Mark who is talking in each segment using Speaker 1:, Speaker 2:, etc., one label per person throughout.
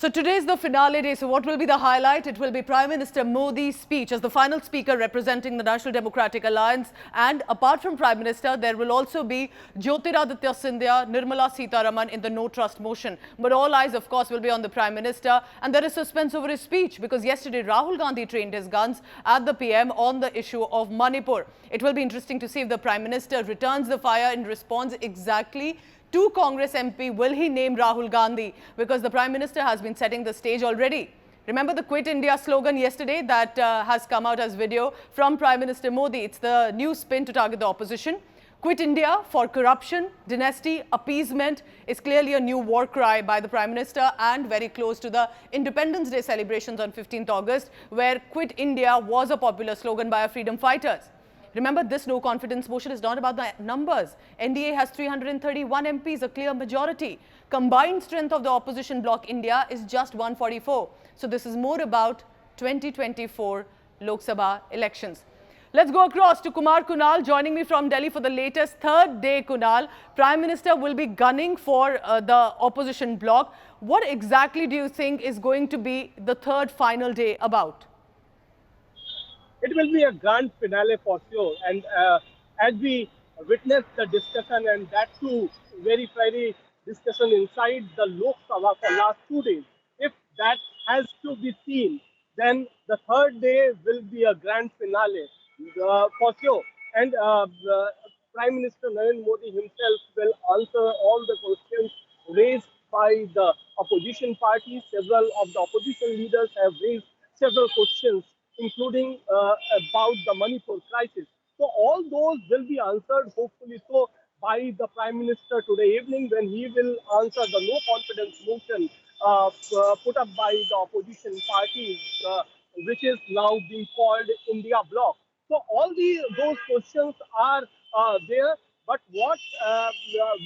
Speaker 1: So today is the finale day. So what will be the highlight? It will be Prime Minister Modi's speech as the final speaker representing the National Democratic Alliance. And apart from Prime Minister, there will also be Jyotiraditya Scindia, Nirmala Sitharaman in the no trust motion. But all eyes, of course, will be on the Prime Minister. And there is suspense over his speech because yesterday Rahul Gandhi trained his guns at the PM on the issue of Manipur. It will be interesting to see if the Prime Minister returns the fire in response exactly to Congress MP. Will he name Rahul Gandhi? Because the Prime Minister has been setting the stage already. Remember the Quit India slogan yesterday that has come out as video from Prime Minister Modi. It's the new spin to target the opposition. Quit India for corruption, dynasty, appeasement is clearly a new war cry by the Prime Minister and very close to the Independence Day celebrations on 15th August, where Quit India was a popular slogan by our freedom fighters. Remember, this no confidence motion is not about the numbers. NDA has 331 MPs, a clear majority. Combined strength of the opposition bloc India is just 144. So this is more about 2024 Lok Sabha elections. Let's go across to Kumar Kunal joining me from Delhi for the latest third day. Kunal, Prime Minister will be gunning for the opposition bloc. What exactly do you think is going to be the third final day about?
Speaker 2: It will be a grand finale for sure. And as we witness the discussion, and that too very fiery discussion inside the Lok Sabha for last 2 days, if that has to be seen, then the third day will be a grand finale for sure. And Prime Minister Narendra Modi himself will answer all the questions raised by the opposition parties. Several of the opposition leaders have raised several questions including about the Manipur crisis. So all those will be answered, hopefully so, by the Prime Minister today evening when he will answer the no confidence motion put up by the opposition parties, which is now being called India Bloc. So all those questions are there. But what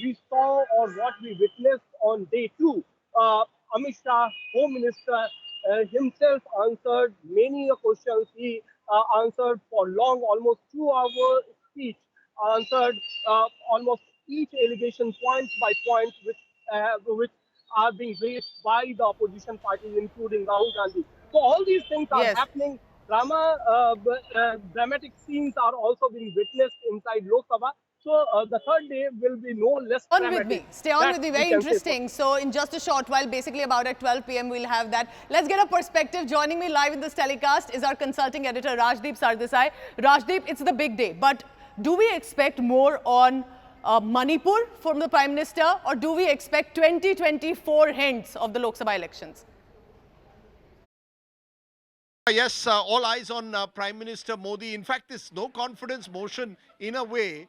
Speaker 2: we saw or what we witnessed on day two, Amit Shah, Home Minister, himself answered many questions. He answered for long, almost 2 hour speech, answered almost each allegation point by point, which are being raised by the opposition parties, including Rahul Gandhi. So all these things are
Speaker 1: Yes.
Speaker 2: happening. Dramatic scenes are also being witnessed inside Lok Sabha. So the third day will be no less
Speaker 1: On with
Speaker 2: dramatic.
Speaker 1: me. Stay on
Speaker 2: That
Speaker 1: with me.
Speaker 2: we
Speaker 1: Very
Speaker 2: can say for
Speaker 1: interesting. So in just a short while, basically about at 12 p.m. we'll have that. Let's get a perspective. Joining me live in this telecast is our consulting editor Rajdeep Sardesai. Rajdeep, it's the big day. But do we expect more on Manipur from the Prime Minister, or do we expect 2024 hints of the Lok Sabha elections?
Speaker 3: Yes, all eyes on Prime Minister Modi. In fact, this no confidence motion, in a way,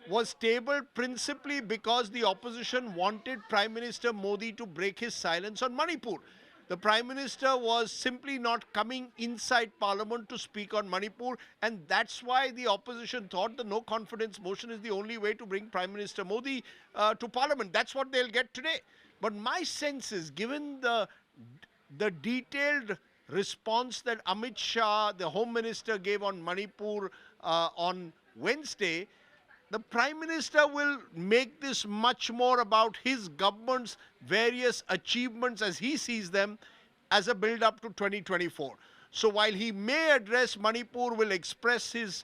Speaker 3: was tabled principally because the opposition wanted Prime Minister Modi to break his silence on Manipur. The Prime Minister was simply not coming inside Parliament to speak on Manipur, and that's why the opposition thought the no confidence motion is the only way to bring Prime Minister Modi to Parliament. That's what they'll get today. But my sense is, given the detailed response that Amit Shah, the Home Minister, gave on Manipur on Wednesday, the Prime Minister will make this much more about his government's various achievements as he sees them as a build-up to 2024. So while he may address Manipur, will express his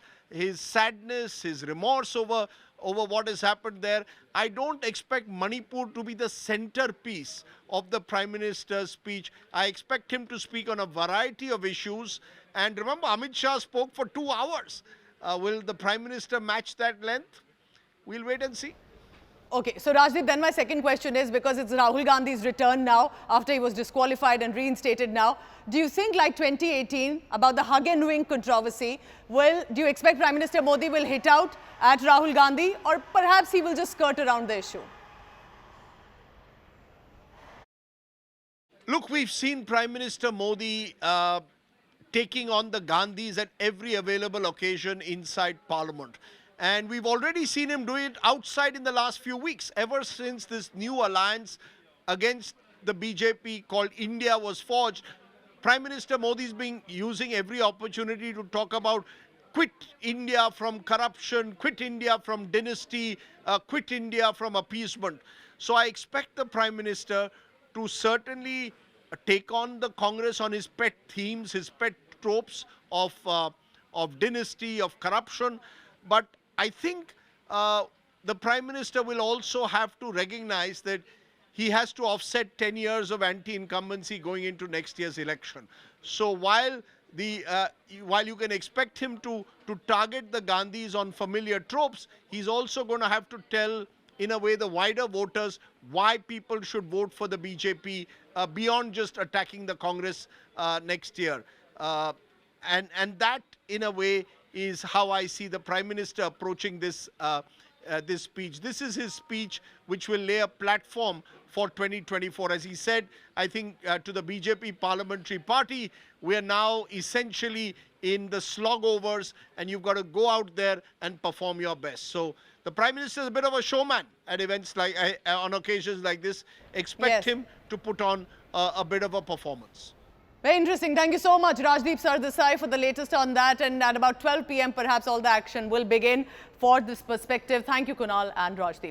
Speaker 3: sadness, his remorse over what has happened there, I don't expect Manipur to be the centerpiece of the Prime Minister's speech. I expect him to speak on a variety of issues. And remember, Amit Shah spoke for 2 hours. Will the Prime Minister match that length? We'll wait and see.
Speaker 1: Okay, so Rajdeep, then my second question is, because it's Rahul Gandhi's return now after he was disqualified and reinstated now, do you think like 2018 about the hug and wing controversy, do you expect Prime Minister Modi will hit out at Rahul Gandhi, or perhaps he will just skirt around the issue?
Speaker 3: Look, we've seen Prime Minister Modi taking on the Gandhis at every available occasion inside Parliament. And we've already seen him do it outside in the last few weeks, ever since this new alliance against the BJP called India was forged. Prime Minister Modi's been using every opportunity to talk about quit India from corruption, quit India from dynasty, quit India from appeasement. So I expect the Prime Minister to certainly take on the Congress on his pet themes, his pet tropes of dynasty, of corruption. But I think the Prime Minister will also have to recognize that he has to offset 10 years of anti-incumbency going into next year's election. So while you can expect him to target the Gandhis on familiar tropes, he's also going to have to tell, in a way, the wider voters why people should vote for the BJP beyond just attacking the Congress next year. And that, in a way, is how I see the Prime Minister approaching this this speech. This is his speech which will lay a platform for 2024. As he said, I think to the BJP Parliamentary Party, we are now essentially in the slogovers, and you've got to go out there and perform your best. So the Prime Minister is a bit of a showman at events like on occasions like this. Expect him to put on a bit of a performance.
Speaker 1: Very interesting. Thank you so much, Rajdeep Sardesai, for the latest on that. And at about 12 p.m, perhaps all the action will begin for this perspective. Thank you, Kunal and Rajdeep.